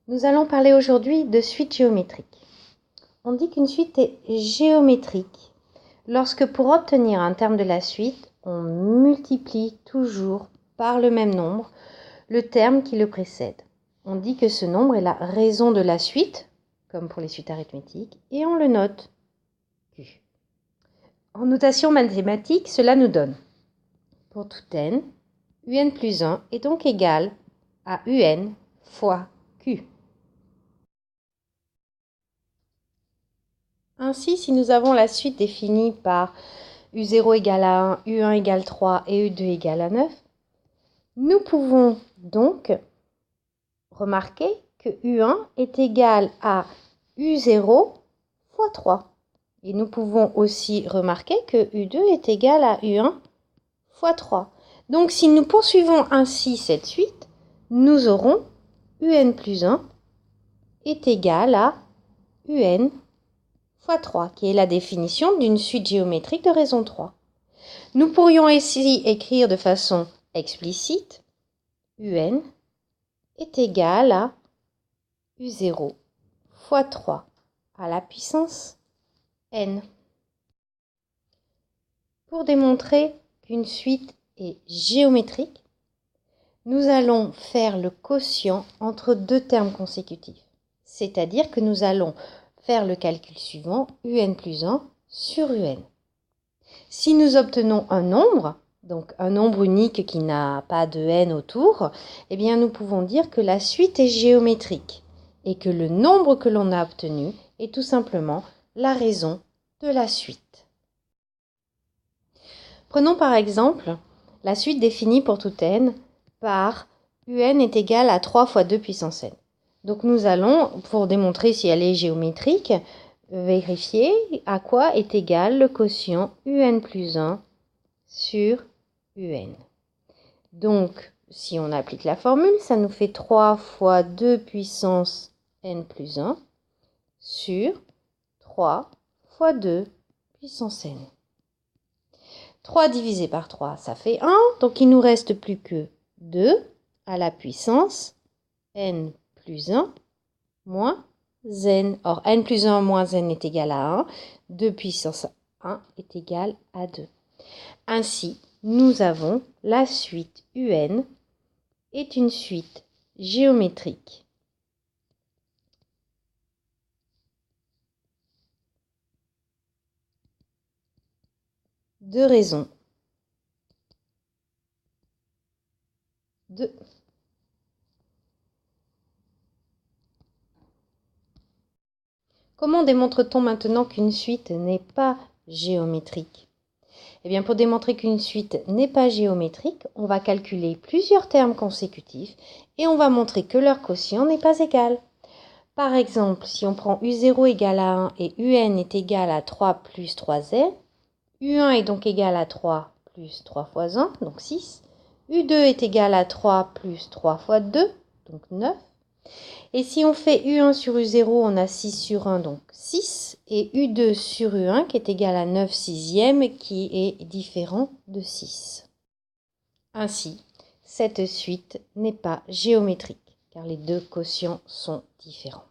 Nous allons parler aujourd'hui de suite géométrique. On dit qu'une suite est géométrique lorsque pour obtenir un terme de la suite, on multiplie toujours par le même nombre le terme qui le précède. On dit que ce nombre est la raison de la suite, comme pour les suites arithmétiques, et on le note Q. En notation mathématique, cela nous donne, pour tout n, un plus 1 est donc égal à un fois Q. Ainsi, si nous avons la suite définie par U0 égale à 1, U1 égale 3 et U2 égale à 9, nous pouvons donc remarquer que U1 est égal à U0 fois 3. Et nous pouvons aussi remarquer que U2 est égal à U1 fois 3. Donc si nous poursuivons ainsi cette suite, nous aurons UN plus 1 est égal à UN fois 3, qui est la définition d'une suite géométrique de raison 3. Nous pourrions ici écrire de façon explicite UN est égal à U0 fois 3 à la puissance n. Pour démontrer qu'une suite est géométrique, nous allons faire le quotient entre deux termes consécutifs. C'est-à-dire que nous allons faire le calcul suivant, UN plus 1 sur UN. Si nous obtenons un nombre, donc un nombre unique qui n'a pas de n autour, eh bien nous pouvons dire que la suite est géométrique et que le nombre que l'on a obtenu est tout simplement la raison de la suite. Prenons par exemple la suite définie pour tout n par un est égal à 3 fois 2 puissance n. Donc nous allons, pour démontrer si elle est géométrique, vérifier à quoi est égal le quotient un plus 1 sur un. Donc, si on applique la formule, ça nous fait 3 fois 2 puissance n plus 1 sur 3 fois 2 puissance n. 3 divisé par 3, ça fait 1, donc il ne nous reste plus que 2 à la puissance n plus 1 moins n. Or, n plus 1 moins n est égal à 1. 2 puissance 1 est égal à 2. Ainsi, nous avons la suite UN est une suite géométrique de raison 2. Comment démontre-t-on maintenant qu'une suite n'est pas géométrique ? Eh bien, pour démontrer qu'une suite n'est pas géométrique, on va calculer plusieurs termes consécutifs et on va montrer que leur quotient n'est pas égal. Par exemple, si on prend U0 égale à 1 et UN est égal à 3 plus 3n, U1 est donc égal à 3 plus 3 fois 1, donc 6. U2 est égal à 3 plus 3 fois 2, donc 9. Et si on fait U1 sur U0, on a 6 sur 1, donc 6. Et U2 sur U1 qui est égal à 9 sixièmes, qui est différent de 6. Ainsi, cette suite n'est pas géométrique, car les deux quotients sont différents.